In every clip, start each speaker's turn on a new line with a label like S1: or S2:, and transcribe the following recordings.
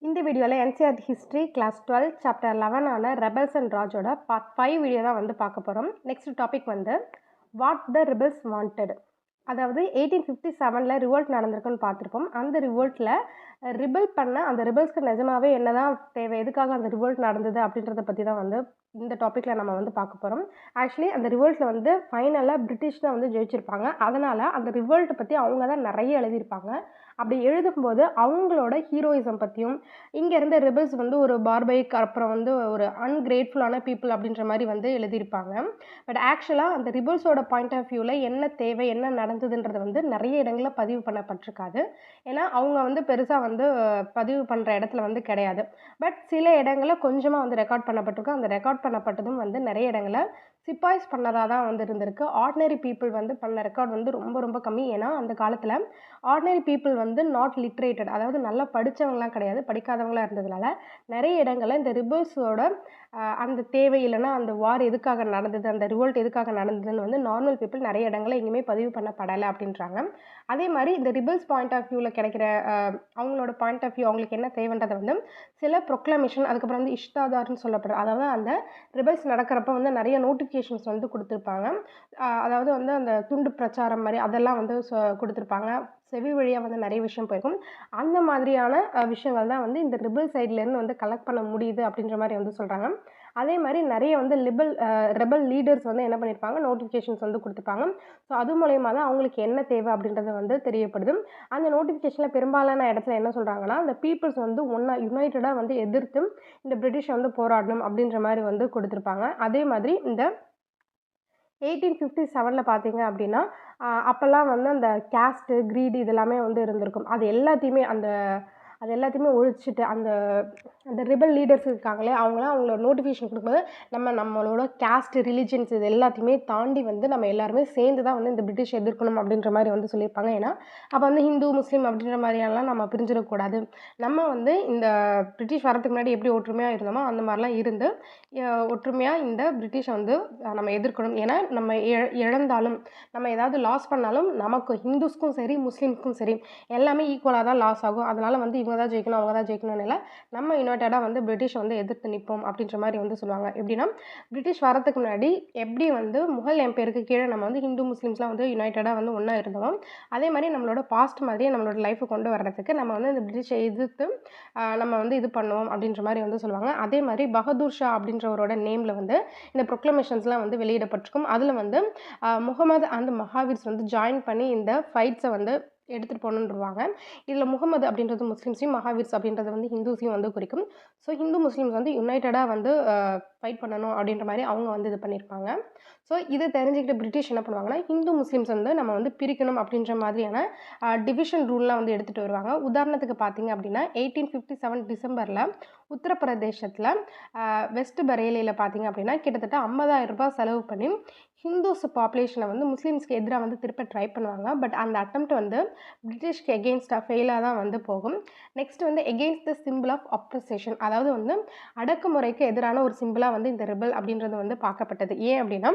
S1: இந்த வீடியோவில் NCERT history class 12 chapter 11 ஆன ரெபல்ஸ் அண்ட் ராஜோட பார்ட் 5 வீடியோ தான் வந்து பார்க்க போகிறோம். நெக்ஸ்ட் டாபிக் வந்து வாட் த ரிபல்ஸ் வாண்டட். அதாவது 1857 ரிவோல்ட் நடந்திருக்குன்னு பார்த்துருப்போம். அந்த ரிவோல்ட்டில் ரிபல் பண்ண அந்த ரிபல்ஸ்க்கு நிஜமாவே என்னதான் தேவை, எதுக்காக அந்த ரிவோல்ட் நடந்தது அப்படின்றத பற்றி தான் வந்து இந்த டாப்பிக்கில் நம்ம வந்து பார்க்க போகிறோம். ஆக்சுவலி அந்த ரிவோல்ட்டில் வந்து ஃபைனலாக பிரிட்டிஷ் தான் வந்து ஜெயிச்சிருப்பாங்க. அதனால் அந்த ரிவோல்ட்டை பற்றி அவங்க தான் நிறைய எழுதியிருப்பாங்க. அப்படி எழுதும்போது அவங்களோட ஹீரோயிசம் பற்றியும் இங்கே இருந்த ரிபல்ஸ் வந்து ஒரு பார்பைக் அப்புறம் வந்து ஒரு அன்கிரேட்ஃபுல்லான பீப்புள் அப்படின்ற மாதிரி வந்து எழுதியிருப்பாங்க. பட் ஆக்சுவலாக அந்த ரிபல்ஸோட பாயிண்ட் ஆஃப் வியூவில் என்ன தேவை, என்ன நடந்ததுன்றது வந்து நிறைய இடங்களில் பதிவு பண்ணப்பட்டிருக்காது. ஏன்னா அவங்க வந்து பெருசாக வந்து பதிவு பண்ணுற இடத்துல வந்து கிடையாது. பட் சில இடங்களில் கொஞ்சமாக வந்து ரெக்கார்ட் பண்ணப்பட்டிருக்கு. அந்த ரெக்கார்ட் பண்ணப்பட்டதும் வந்து நிறைய இடங்களில் சிப்பாய்ஸ் பண்ணதாக தான் வந்து இருந்திருக்கு. ஆர்டினரி பீப்புள் வந்து பண்ண ரெக்கார்ட் வந்து ரொம்ப ரொம்ப கம்மி. ஏன்னா அந்த காலத்தில் ஆர்டினரி பீப்புள் வந்து நாட் லிட்ரேட்டட், அதாவது நல்லா படித்தவங்களாம் கிடையாது, படிக்காதவங்களாக இருந்ததுனால நிறைய இடங்களில் இந்த ரிபல்ஸோட அந்த தேவை இல்லைன்னா அந்த வார் எதுக்காக நடந்தது, அந்த ரிவோல்ட் எதுக்காக நடந்ததுன்னு வந்து நார்மல் பீப்புள் நிறைய இடங்களில் எங்கேயுமே பதிவு பண்ணப்படலை அப்படின்றாங்க. அதே மாதிரி இந்த ரிபல்ஸ் பாயிண்ட் ஆஃப் வியூவில் கிடைக்கிற அவங்களோட பாயிண்ட் ஆஃப் வியூ, அவங்களுக்கு என்ன தேவைன்றதை வந்து சில ப்ரொக்ளமேஷன், அதுக்கப்புறம் வந்து இஷ்டாதார்னு சொல்லப்படுற, அதாவது அந்த ரிபல்ஸ் நடக்கிறப்ப வந்து நிறைய நோட்டிஃபிகேஷன்ஸ் வந்து கொடுத்துருப்பாங்க. அதாவது வந்து அந்த துண்டு பிரச்சாரம் மாதிரி அதெல்லாம் வந்து கொடுத்துருப்பாங்க. செவி வழியாக வந்து நிறைய விஷயம் போயிருக்கும். அந்த மாதிரியான விஷயங்கள் தான் வந்து இந்த ரிபல் சைட்லேருந்து வந்து கலெக்ட் பண்ண முடியுது அப்படின்ற மாதிரி வந்து சொல்கிறாங்க. அதே மாதிரி நிறைய வந்து ரெபல் லீடர்ஸ் வந்து என்ன பண்ணியிருப்பாங்க, நோட்டிஃபிகேஷன்ஸ் வந்து கொடுத்துருப்பாங்க. ஸோ அது மூலயமா தான் அவங்களுக்கு என்ன தேவை அப்படின்றது வந்து தெரியப்படுது. அந்த நோட்டிஃபிகேஷனில் பெரும்பாலான இடத்துல என்ன சொல்கிறாங்கன்னா, அந்த பீப்புள்ஸ் வந்து ஒன்றா யுனைட்டடாக வந்து எதிர்த்து இந்த பிரிட்டிஷ் வந்து போராடணும் அப்படின்ற மாதிரி வந்து கொடுத்துருப்பாங்க. அதே மாதிரி இந்த 1857 பார்த்தீங்க அப்படின்னா அப்போல்லாம் வந்து அந்த கேஸ்ட்டு க்ரீடு இதெல்லாமே வந்து இருந்திருக்கும். அது எல்லாத்தையுமே ஒழிச்சிட்டு அந்த அந்த ரிபல் லீடர்ஸ் இருக்காங்களே அவங்களாம் அவங்களோட நோட்டிஃபிகேஷன் கொடுக்கும்போது நம்மளோட கேஸ்ட் ரிலிஜன்ஸ் இது எல்லாத்தையுமே தாண்டி வந்து நம்ம எல்லாருமே சேர்ந்து தான் வந்து இந்த பிரிட்டிஷ் எதிர்க்கணும் அப்படின்ற மாதிரி வந்து சொல்லியிருப்பாங்க. ஏன்னா அப்போ வந்து ஹிந்து முஸ்லீம் அப்படின்ற மாதிரியெல்லாம் நம்ம பிரிஞ்சிடக்கூடாது. நம்ம வந்து இந்த பிரிட்டிஷ் வரதுக்கு முன்னாடி எப்படி ஒற்றுமையாக இருந்தோமோ அந்த மாதிரிலாம் இருந்து ஒற்றுமையாக இந்த பிரிட்டிஷை வந்து நம்ம எதிர்க்கணும். ஏன்னா நம்ம இழந்தாலும் நம்ம ஏதாவது லாஸ் பண்ணாலும் நமக்கு ஹிந்துஸ்க்கும் சரி முஸ்லீம்ஸ்க்கும் சரி எல்லாமே ஈக்குவலாக தான் லாஸ் ஆகும். அதனால் வந்து இவங்க தான் ஜெயிக்கணும் அவங்க தான் ஜெயிக்கணும்னு இல்லை, நம்ம யுனைட்டடாக வந்து பிரிட்டிஷ் வந்து எதிர்த்து நிற்போம் அப்படின்ற மாதிரி வந்து சொல்லுவாங்க. எப்படின்னா பிரிட்டிஷ் வரதுக்கு முன்னாடி எப்படி வந்து முகல் எம்பையருக்கு கீழே நம்ம வந்து ஹிந்து முஸ்லீம்ஸ்லாம் வந்து யுனைட்டடாக வந்து ஒன்றா இருந்தோம், அதே மாதிரி நம்மளோட பாஸ்ட் மாதிரியே நம்மளோட லைஃப்பை கொண்டு வர்றதுக்கு நம்ம வந்து இந்த பிரிட்டிஷை எதிர்த்து நம்ம வந்து இது பண்ணுவோம் அப்படின்ற மாதிரி வந்து சொல்லுவாங்க. அதே மாதிரி பகதூர் ஷா அப்படின்றவரோட நேமில் வந்து இந்த ப்ரொக்ளமேஷன்ஸ்லாம் வந்து வெளியிடப்பட்டிருக்கும். அதில் வந்து முகமது அண்ட் மகாவீர்ஸ் வந்து ஜாயின் பண்ணி இந்த ஃபைட்ஸை வந்து எடுத்துகிட்டு போகணுன்றுவாங்க. இதில் முகமது அப்படின்றது முஸ்லீம்ஸையும் மகாவீர்ஸ் அப்படின்றது வந்து ஹிந்துஸையும் வந்து குறிக்கும். ஸோ ஹிந்து முஸ்லீம்ஸ் வந்து யுனைட்டடாக வந்து ஃபைட் பண்ணணும் அப்படின்ற மாதிரி அவங்க வந்து இது பண்ணியிருப்பாங்க. ஸோ இதை தெரிஞ்சுக்கிட்டு பிரிட்டிஷ் என்ன பண்ணுவாங்கன்னா, ஹிந்து முஸ்லீம்ஸ் வந்து நம்ம வந்து பிரிக்கணும் அப்படின்ற மாதிரியான டிவிஷன் ரூல்லாம் வந்து எடுத்துகிட்டு வருவாங்க. உதாரணத்துக்கு பார்த்தீங்க அப்படின்னா 1857 டிசம்பரில் உத்தரப்பிரதேசத்தில் வெஸ்ட் பரேலியில் பார்த்தீங்க அப்படின்னா கிட்டத்தட்ட 50,000 ரூபாய் செலவு பண்ணி ஹிந்துஸ் பாப்புலேஷனை வந்து முஸ்லீம்ஸ்க்கு எதிராக வந்து திருப்ப ட்ரை பண்ணுவாங்க. பட் அந்த அட்டெம்ப்ட் வந்து பிரிட்டிஷ்க்கு எகெயின்ஸ்டாக ஃபெயிலாக தான் வந்து போகும். நெக்ஸ்ட் வந்து எகெயின்ஸ்ட் த சிம்பிள் ஆஃப் அப்ரசேஷன், அதாவது வந்து அடக்குமுறைக்கு எதிரான ஒரு சிம்பிளாக வந்து இந்த ரிபல் அப்படின்றது வந்து பார்க்கப்பட்டது. ஏன் அப்படின்னா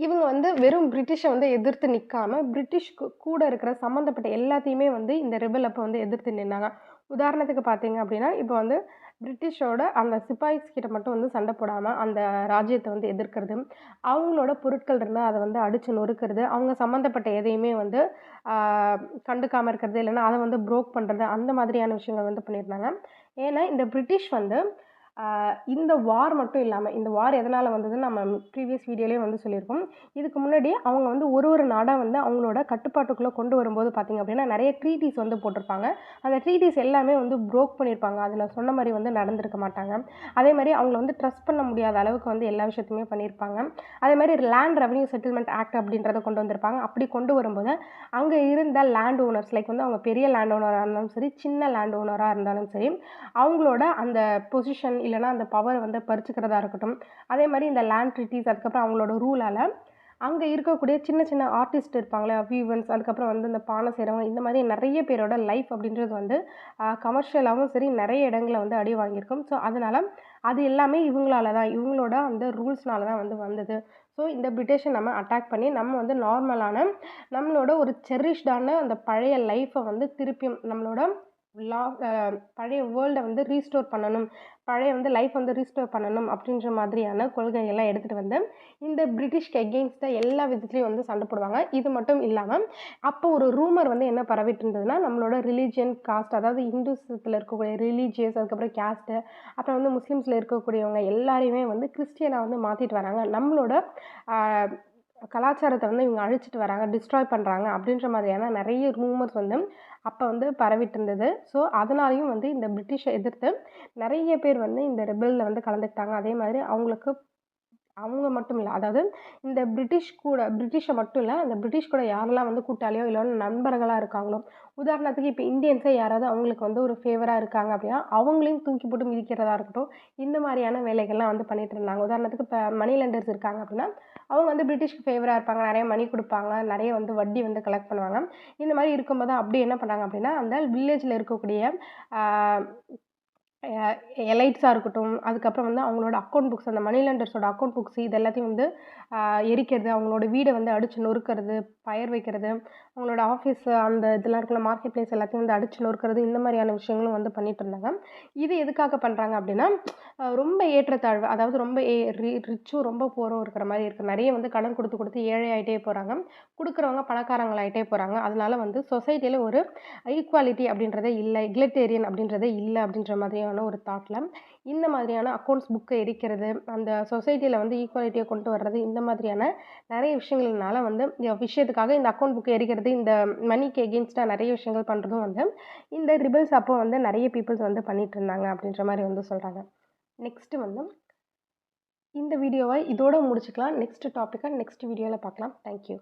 S1: இவங்க வந்து வெறும் பிரிட்டிஷை வந்து எதிர்த்து நிற்காம பிரிட்டிஷ்க்கு கூட இருக்கிற சம்மந்தப்பட்ட எல்லாத்தையுமே வந்து இந்த ரிபல் அப்போ வந்து எதிர்த்து நின்னாங்க. உதாரணத்துக்கு பார்த்தீங்க அப்படின்னா இப்போ வந்து பிரிட்டிஷோட அந்த சிப்பாய்ஸ் கிட்ட மட்டும் வந்து சண்டை போடாமல் அந்த ராஜ்யத்தை வந்து எதிர்க்கிறது, அவங்களோட பொருட்கள் இருந்தால் அதை வந்து அடித்து நொறுக்கிறது, அவங்க சம்மந்தப்பட்ட எதையுமே வந்து கண்டுக்காமல் இருக்கிறது, இல்லைன்னா அதை வந்து ப்ரோக் பண்ணுறது, அந்த மாதிரியான விஷயங்கள் வந்து பண்ணியிருந்தாங்க. ஏன்னா இந்த பிரிட்டிஷ் வந்து இந்த வார் மட்டும் இல்லாமல், இந்த வார் எதனால் வந்ததுன்னு நம்ம ப்ரீவியஸ் வீடியோலேயே வந்து சொல்லியிருக்கோம். இதுக்கு முன்னாடி அவங்க வந்து ஒரு நாடாக வந்து அவங்களோட கட்டுப்பாட்டுக்குள்ளே கொண்டு வரும்போது பார்த்திங்க அப்படின்னா நிறைய ட்ரீட்டிஸ் வந்து போட்டிருப்பாங்க. அந்த ட்ரீட்டிஸ் எல்லாமே வந்து ப்ரோக் பண்ணியிருப்பாங்க. அதில் சொன்ன மாதிரி வந்து நடந்திருக்க மாட்டாங்க. அதே மாதிரி அவங்கள வந்து ட்ரஸ்ட் பண்ண முடியாத அளவுக்கு வந்து எல்லா விஷயத்தையுமே பண்ணியிருப்பாங்க. அதே மாதிரி லேண்ட் ரெவன்யூ செட்டில்மெண்ட் ஆக்ட் அப்படின்றத கொண்டு வந்திருப்பாங்க. அப்படி கொண்டு வரும்போது அங்கே இருந்த லேண்ட் ஓனர்ஸ், லைக் வந்து அவங்க பெரிய லேண்ட் ஓனராக இருந்தாலும் சரி, சின்ன லேண்ட் ஓனராக இருந்தாலும் சரி, அவங்களோட அந்த பொசிஷன் இல்லைனா அந்த பவரை வந்து பறிச்சுக்கிறதா இருக்கட்டும், அதே மாதிரி இந்த லேண்ட் ட்ரீட்டிஸ், அதுக்கப்புறம் அவங்களோட ரூலால் அங்கே இருக்கக்கூடிய சின்ன சின்ன ஆர்டிஸ்ட் இருப்பாங்களே, வீவன்ஸ், அதுக்கப்புறம் வந்து இந்த பானை செய்கிறவங்க, இந்த மாதிரி நிறைய பேரோட லைஃப் அப்படின்றது வந்து கமர்ஷியலாகவும் சரி நிறைய இடங்களில் வந்து அடி வாங்கியிருக்கும். ஸோ அதனால் அது எல்லாமே இவங்களால தான், இவங்களோட அந்த ரூல்ஸ்னால தான் வந்து வந்தது. ஸோ இந்த பிரிட்டிஷை நம்ம அட்டாக் பண்ணி நம்ம வந்து நார்மலான நம்மளோட ஒரு செரிஷ்டான அந்த பழைய லைஃப்பை வந்து திருப்பியும் நம்மளோட லா பழைய வேர்ல்டை வந்து ரீஸ்டோர் பண்ணணும், பழைய வந்து லைஃப் வந்து ரீஸ்டோர் பண்ணணும் அப்படின்ற மாதிரியான கொள்கையெல்லாம் எடுத்துகிட்டு வந்து இந்த பிரிட்டிஷ்க்கு எகெயின்ஸ்டாக எல்லா விதத்துலேயும் வந்து சண்டை போடுவாங்க. இது மட்டும் இல்லாமல் அப்போ ஒரு ரூமர் வந்து என்ன பரவிட்டு இருந்ததுன்னா, நம்மளோட ரிலீஜியன், காஸ்ட், அதாவது இந்துஸத்தில் இருக்கக்கூடிய ரிலீஜியஸ், அதுக்கப்புறம் கேஸ்ட்டு, அப்புறம் வந்து முஸ்லீம்ஸில் இருக்கக்கூடியவங்க எல்லாரையுமே வந்து கிறிஸ்டியனாக வந்து மாற்றிட்டு வராங்க. நம்மளோட கலாச்சாரத்தை வந்து இவங்க அழிச்சிட்டு வராங்க, டிஸ்ட்ராய் பண்ணுறாங்க அப்படின்ற மாதிரியான நிறைய ரூமர்ஸ் வந்து அப்போ வந்து பரவிட்டு இருந்தது. ஸோ அதனாலேயும் வந்து இந்த பிரிட்டிஷை எதிர்த்து நிறைய பேர் வந்து இந்த ரெபெல்ல வந்து கலந்துக்கிட்டாங்க. அதே மாதிரி அவங்களுக்கு அவங்க மட்டும் இல்ல. அதாவது இந்த பிரிட்டிஷ மட்டும் இல்ல, அந்த பிரிட்டிஷ் கூட யாரெல்லாம் வந்து கூட்டாளியோ, இல்ல வந்து நண்பர்களா இருக்காங்களோ, உதாரணத்துக்கு இப்ப இந்தியன்ஸே யாராவது அவங்களுக்கு வந்து ஒரு ஃபேவரா இருக்காங்க அப்படின்னா, அவங்களையும் தூக்கி போட்டு மிதிக்கிறதா இருக்கட்டும், இந்த மாரியான வேலைகள்லாம் வந்து பண்ணிட்டு இருந்தாங்க. உதாரணத்துக்கு இப்ப மணி லெண்டர்ஸ் இருக்காங்க அப்படின்னா, அவங்க வந்து பிரிட்டிஷ்க்கு ஃபேவரா இருப்பாங்க. நெறைய மணி குடுப்பாங்க. நெறைய வந்து வட்டி வந்து கலெக்ட் பண்ணுவாங்க. இந்த மாரி இருக்கும்போது அப்படி என்ன பண்ணாங்க அப்படின்னா, அந்த வில்லேஜ்ல இருக்கக்கூடிய ஆ எ எலைட்ஸா இருக்கட்டும், அதுக்கப்புறம் வந்து அவங்களோட அக்கவுண்ட் புக்ஸ், அந்த மணி லெண்டர்ஸோட அக்கவுண்ட் புக்ஸ் இது எல்லாத்தையும் வந்து அ எரிக்கிறது, அவங்களோட வீட வந்து அடிச்சு நொறுக்கிறது, ஃபயர் வைக்கிறது, அவங்களோட ஆஃபீஸ் அந்த இதெல்லாம் இருக்குல்ல, மார்க்கெட் பிளேஸ் எல்லாத்தையும் வந்து அடிச்சு நொறுக்கிறது, இந்த மாரியான விஷயங்களும் வந்து பண்ணிட்டுருந்தாங்க. இது எதுக்காக பண்றாங்க அப்டின்னா, ரொம்ப ஏற்றத்தாழ்வு, அதாவது ரொம்ப ரிச்சும் ரொம்ப புவரும் இருக்கிற மாரி இருக்கு. நெறைய வந்து கடன் குடுத்து, குடுத்து ஏழை ஆயிட்டே போறாங்க. குடுக்குறவங்க பணக்காரங்களாயிட்டே போறாங்க. அதனால வந்து சொசைட்டில ஒரு ஈக்குவாலிட்டி அப்படின்றதே இல்ல. எக்லிட்டேரியன் அப்படின்றதே இல்ல அப்படின்ற மாதிரியான ஒரு தாட்ல, இந்த மாதிரியான அக்கவுண்ட்ஸ் புக்க எரிக்கிறது, அந்த சொசைட்டில வந்து ஈக்குவாலிட்டிய கொண்டு வர்றது, இந்த மாதிரியான நெறைய விஷயங்கள்னால வந்து விஷயத்துக்காக இந்த அக்கவுண்ட் புக்க எரிக்கிறது, இந்த மணிக்கு எகெயின்ஸ்டா நெறைய விஷயங்கள் பண்றதும் வந்து, இந்த ரிபல்ஸ் அப்போ வந்து நெறைய பீப்பிள்ஸ் வந்து பண்ணிட்டுருந்தாங்க அப்படின்ற மாரி வந்து சொல்றாங்க. நெக்ஸ்ட்டு வந்து இந்த வீடியோவ இதோட முடிச்சுக்கலாம். நெக்ஸ்ட் டாபிக்க நெக்ஸ்ட் வீடியோல பார்க்கலாம். Thank you.